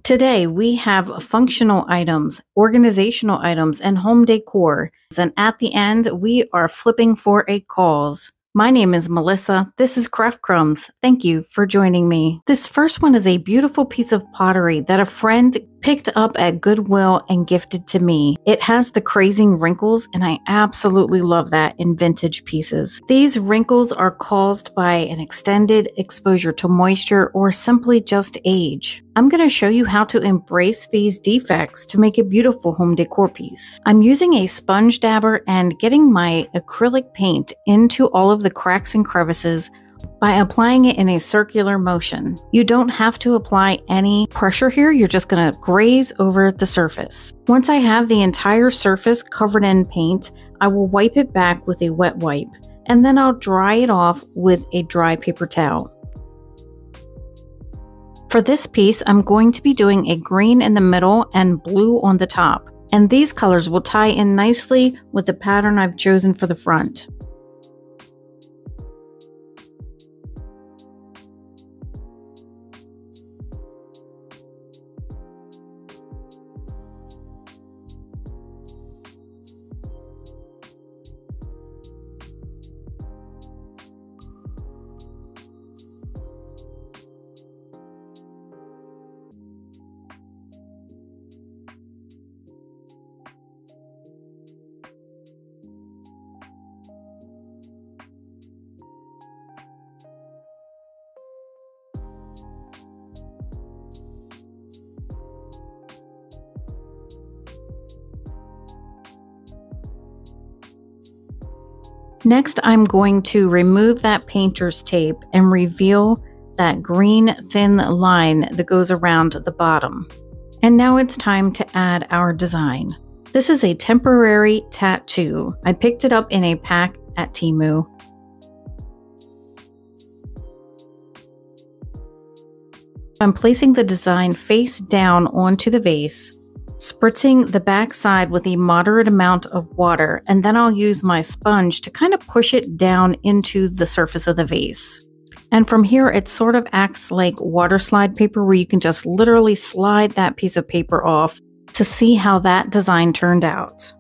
Today, we have functional items, organizational items, and home decor. And at the end, we are flipping for a cause. My name is Melissa. This is Craft Crumbs. Thank you for joining me. This first one is a beautiful piece of pottery that a friend picked up at Goodwill and gifted to me. It has the crazing wrinkles, and I absolutely love that in vintage pieces. These wrinkles are caused by an extended exposure to moisture or simply just age. I'm going to show you how to embrace these defects to make a beautiful home decor piece. I'm using a sponge dabber and getting my acrylic paint into all of the cracks and crevices by applying it in a circular motion. You don't have to apply any pressure here, you're just going to graze over the surface. Once I have the entire surface covered in paint, I will wipe it back with a wet wipe, and then I'll dry it off with a dry paper towel. For this piece, I'm going to be doing a green in the middle and blue on the top, and these colors will tie in nicely with the pattern I've chosen for the front. Next, I'm going to remove that painter's tape and reveal that green thin line that goes around the bottom. And now it's time to add our design. This is a temporary tattoo. I picked it up in a pack at Temu. I'm placing the design face down onto the vase, spritzing the back side with a moderate amount of water, and then I'll use my sponge to kind of push it down into the surface of the vase. And from here, it sort of acts like water slide paper, where you can just literally slide that piece of paper off to see how that design turned out.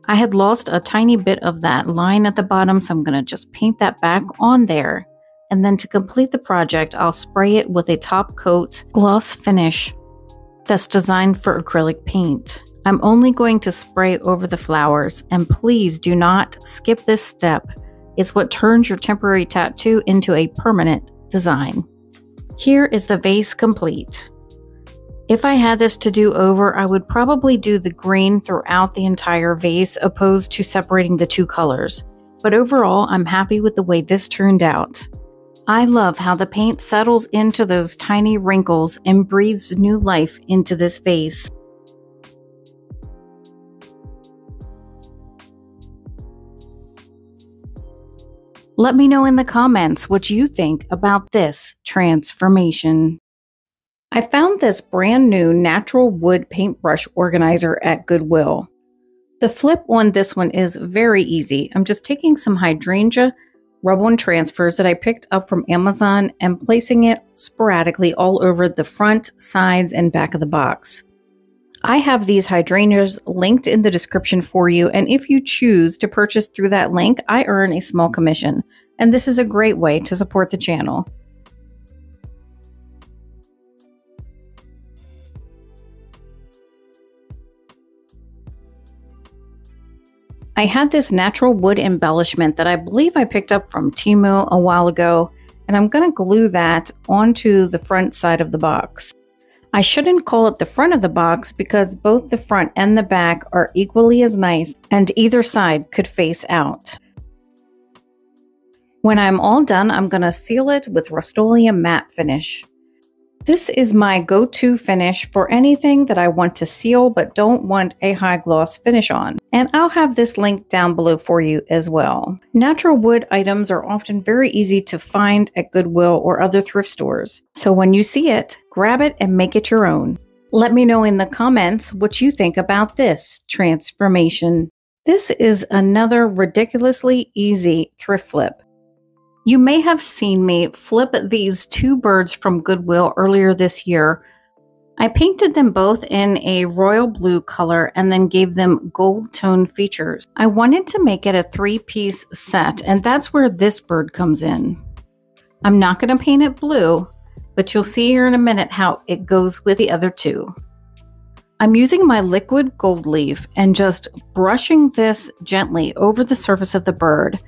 I had lost a tiny bit of that line at the bottom, so I'm going to just paint that back on there. And then to complete the project, I'll spray it with a top coat gloss finish that's designed for acrylic paint. I'm only going to spray over the flowers, and please do not skip this step. It's what turns your temporary tattoo into a permanent design. Here is the vase complete. If I had this to do over, I would probably do the green throughout the entire vase, opposed to separating the two colors. But overall, I'm happy with the way this turned out. I love how the paint settles into those tiny wrinkles and breathes new life into this vase. Let me know in the comments what you think about this transformation. I found this brand new natural wood paintbrush organizer at Goodwill. The flip on this one is very easy. I'm just taking some hydrangea rub-on transfers that I picked up from Amazon and placing it sporadically all over the front, sides, and back of the box. I have these hydrangeas linked in the description for you, and if you choose to purchase through that link, I earn a small commission, and this is a great way to support the channel. I had this natural wood embellishment that I believe I picked up from Temu a while ago, and I'm going to glue that onto the front side of the box. I shouldn't call it the front of the box because both the front and the back are equally as nice and either side could face out. When I'm all done, I'm going to seal it with Rust-Oleum matte finish. This is my go-to finish for anything that I want to seal but don't want a high gloss finish on. And I'll have this link down below for you as well. Natural wood items are often very easy to find at Goodwill or other thrift stores. So when you see it, grab it and make it your own. Let me know in the comments what you think about this transformation. This is another ridiculously easy thrift flip. You may have seen me flip these two birds from Goodwill earlier this year. I painted them both in a royal blue color and then gave them gold tone features. I wanted to make it a 3-piece set, and that's where this bird comes in. I'm not going to paint it blue, but you'll see here in a minute how it goes with the other two. I'm using my liquid gold leaf and just brushing this gently over the surface of the bird.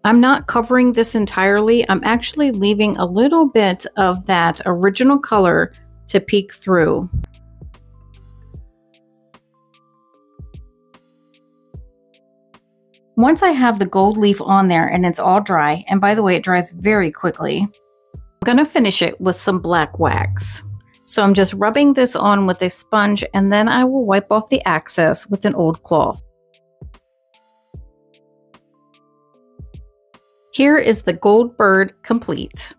I'm not covering this entirely. I'm actually leaving a little bit of that original color to peek through. Once I have the gold leaf on there and it's all dry, and by the way, it dries very quickly, I'm going to finish it with some black wax. So I'm just rubbing this on with a sponge and then I will wipe off the excess with an old cloth. Here is the gold bird complete.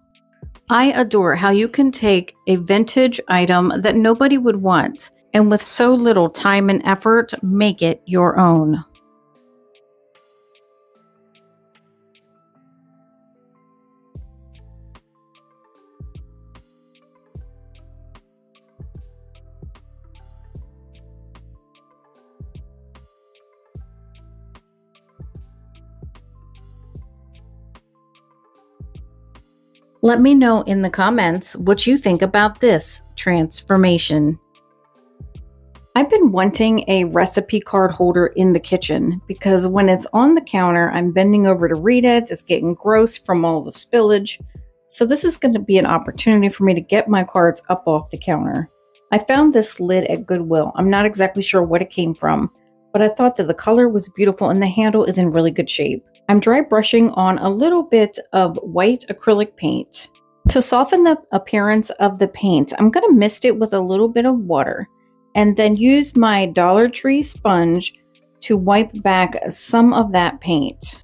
I adore how you can take a vintage item that nobody would want and with so little time and effort, make it your own. Let me know in the comments what you think about this transformation. I've been wanting a recipe card holder in the kitchen because when it's on the counter, I'm bending over to read it. It's getting gross from all the spillage. So this is going to be an opportunity for me to get my cards up off the counter. I found this lid at Goodwill. I'm not exactly sure what it came from, but I thought that the color was beautiful and the handle is in really good shape. I'm dry brushing on a little bit of white acrylic paint. To soften the appearance of the paint, I'm going to mist it with a little bit of water and then use my Dollar Tree sponge to wipe back some of that paint.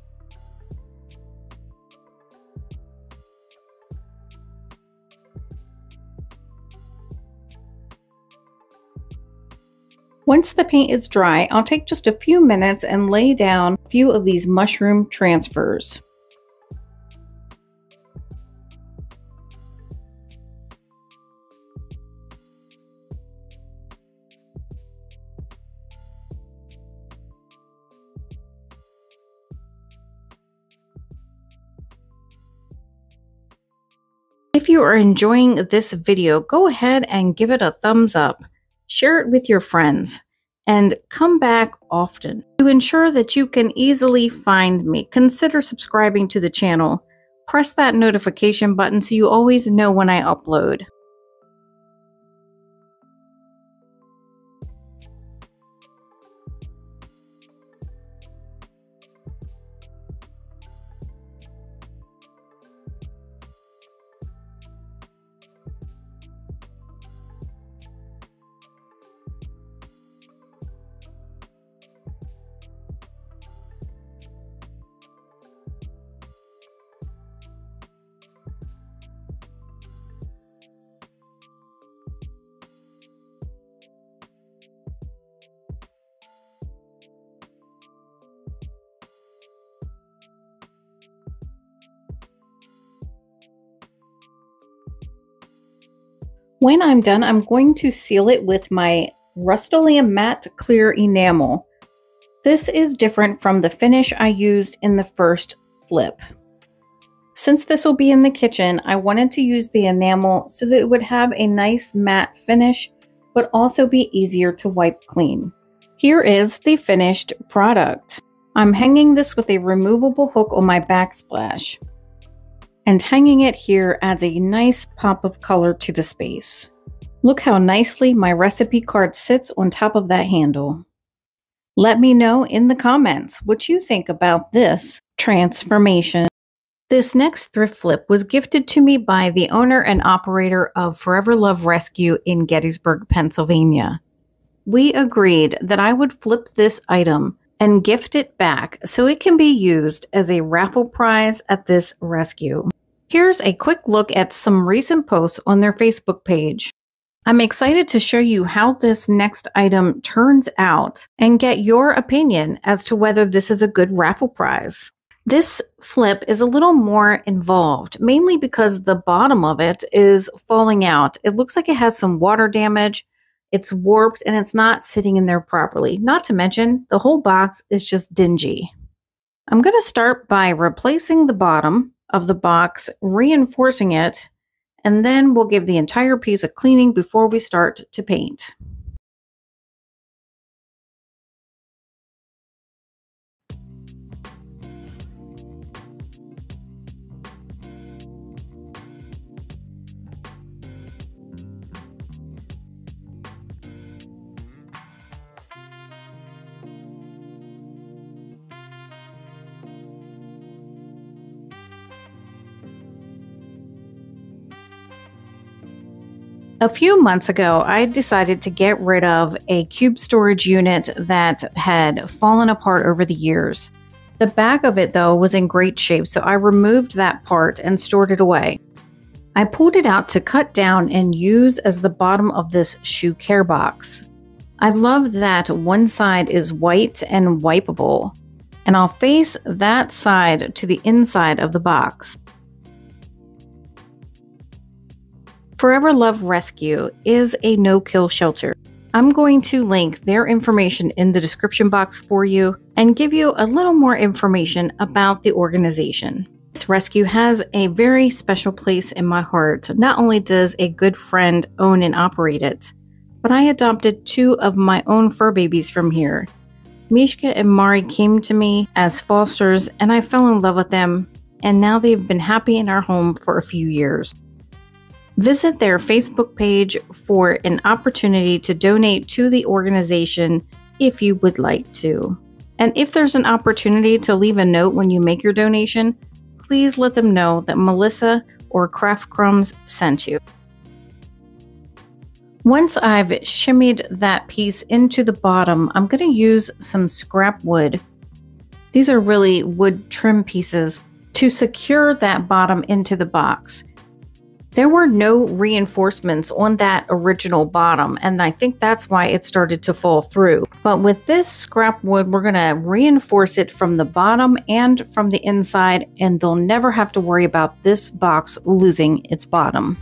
Once the paint is dry, I'll take just a few minutes and lay down a few of these mushroom transfers. If you are enjoying this video, go ahead and give it a thumbs up. Share it with your friends and come back often. To ensure that you can easily find me, consider subscribing to the channel. Press that notification button so you always know when I upload. When I'm done, I'm going to seal it with my Rust-Oleum matte clear enamel. This is different from the finish I used in the first flip. Since this will be in the kitchen, I wanted to use the enamel so that it would have a nice matte finish, but also be easier to wipe clean. Here is the finished product. I'm hanging this with a removable hook on my backsplash. And hanging it here adds a nice pop of color to the space. Look how nicely my recipe card sits on top of that handle. Let me know in the comments what you think about this transformation. This next thrift flip was gifted to me by the owner and operator of Forever Love Rescue in Gettysburg, Pennsylvania. We agreed that I would flip this item and gift it back so it can be used as a raffle prize at this rescue. Here's a quick look at some recent posts on their Facebook page. I'm excited to show you how this next item turns out and get your opinion as to whether this is a good raffle prize. This flip is a little more involved, mainly because the bottom of it is falling out. It looks like it has some water damage. It's warped and it's not sitting in there properly. Not to mention, the whole box is just dingy. I'm going to start by replacing the bottom of the box, reinforcing it, and then we'll give the entire piece a cleaning before we start to paint. A few months ago, I decided to get rid of a cube storage unit that had fallen apart over the years. The back of it, though, was in great shape, so I removed that part and stored it away. I pulled it out to cut down and use as the bottom of this shoe care box. I love that one side is white and wipeable, and I'll face that side to the inside of the box. Forever Love Rescue is a no-kill shelter. I'm going to link their information in the description box for you and give you a little more information about the organization. This rescue has a very special place in my heart. Not only does a good friend own and operate it, but I adopted 2 of my own fur babies from here. Mishka and Mari came to me as fosters and I fell in love with them, and now they've been happy in our home for a few years. Visit their Facebook page for an opportunity to donate to the organization if you would like to. And if there's an opportunity to leave a note when you make your donation, please let them know that Melissa or Craft Crumbs sent you. Once I've shimmied that piece into the bottom, I'm going to use some scrap wood. These are really wood trim pieces to secure that bottom into the box. There were no reinforcements on that original bottom, and I think that's why it started to fall through. But with this scrap wood, we're going to reinforce it from the bottom and from the inside, and they'll never have to worry about this box losing its bottom.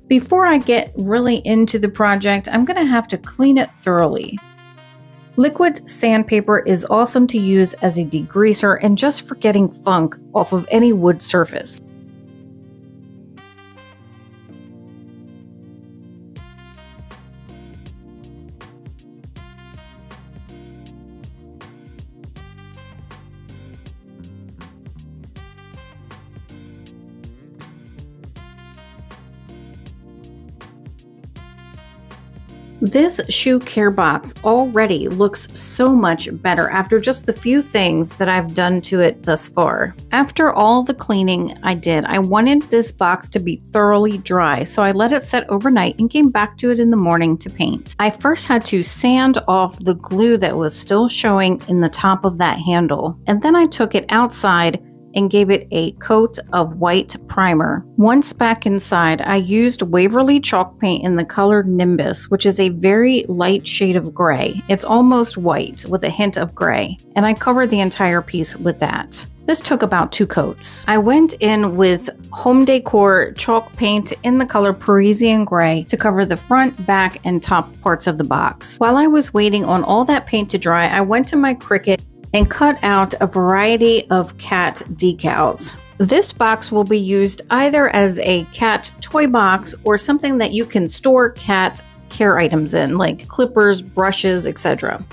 Before I get really into the project, I'm going to have to clean it thoroughly. Liquid sandpaper is awesome to use as a degreaser and just for getting funk off of any wood surface. This shoe care box already looks so much better after just the few things that I've done to it thus far. After all the cleaning I did, I wanted this box to be thoroughly dry, so I let it set overnight and came back to it in the morning to paint. I first had to sand off the glue that was still showing in the top of that handle, and then I took it outside and gave it a coat of white primer. Once back inside, I used Waverly chalk paint in the color Nimbus, which is a very light shade of gray. It's almost white with a hint of gray, and I covered the entire piece with that. This took about 2 coats. I went in with home decor chalk paint in the color Parisian gray to cover the front, back, and top parts of the box. While I was waiting on all that paint to dry, I went to my Cricut and cut out a variety of cat decals. This box will be used either as a cat toy box or something that you can store cat care items in, like clippers, brushes, etc.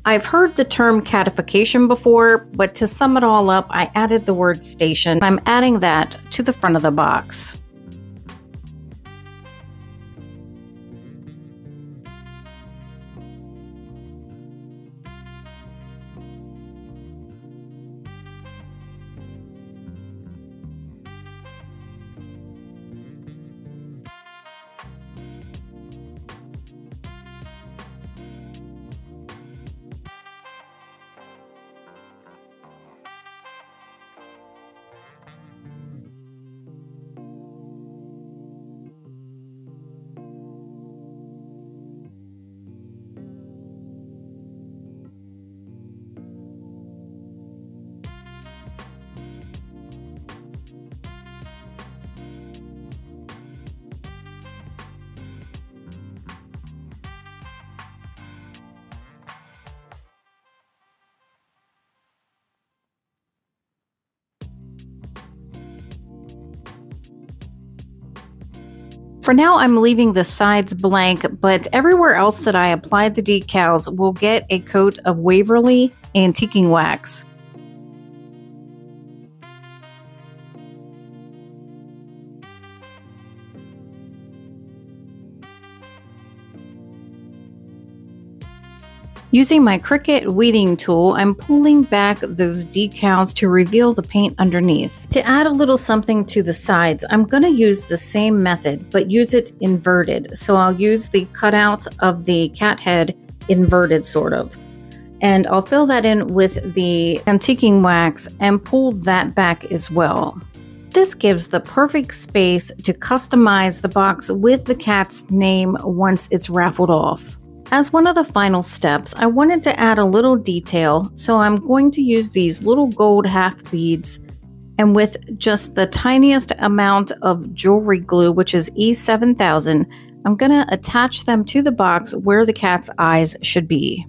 I've heard the term catification before, but to sum it all up, I added the word station. I'm adding that to the front of the box. For now, I'm leaving the sides blank, but everywhere else that I applied the decals will get a coat of Waverly antiquing wax. Using my Cricut weeding tool, I'm pulling back those decals to reveal the paint underneath. To add a little something to the sides, I'm going to use the same method, but use it inverted. So I'll use the cutout of the cat head inverted sort of. And I'll fill that in with the antiquing wax and pull that back as well. This gives the perfect space to customize the box with the cat's name once it's raffled off. As one of the final steps, I wanted to add a little detail, so I'm going to use these little gold half beads, and with just the tiniest amount of jewelry glue, which is E7000, I'm going to attach them to the box where the cat's eyes should be.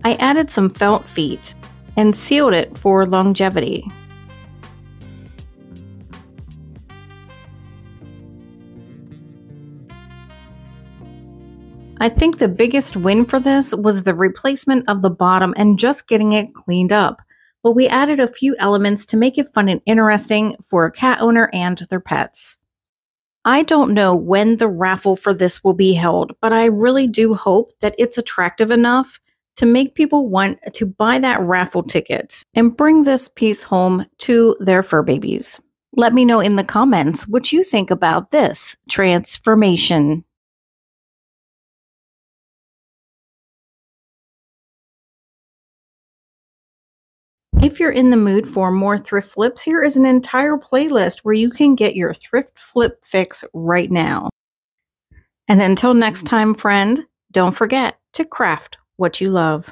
I added some felt feet and sealed it for longevity. I think the biggest win for this was the replacement of the bottom and just getting it cleaned up, but we added a few elements to make it fun and interesting for a cat owner and their pets. I don't know when the raffle for this will be held, but I really do hope that it's attractive enough to make people want to buy that raffle ticket and bring this piece home to their fur babies. Let me know in the comments what you think about this transformation. If you're in the mood for more thrift flips, here is an entire playlist where you can get your thrift flip fix right now. And until next time, friend, Don't forget to craft what you love.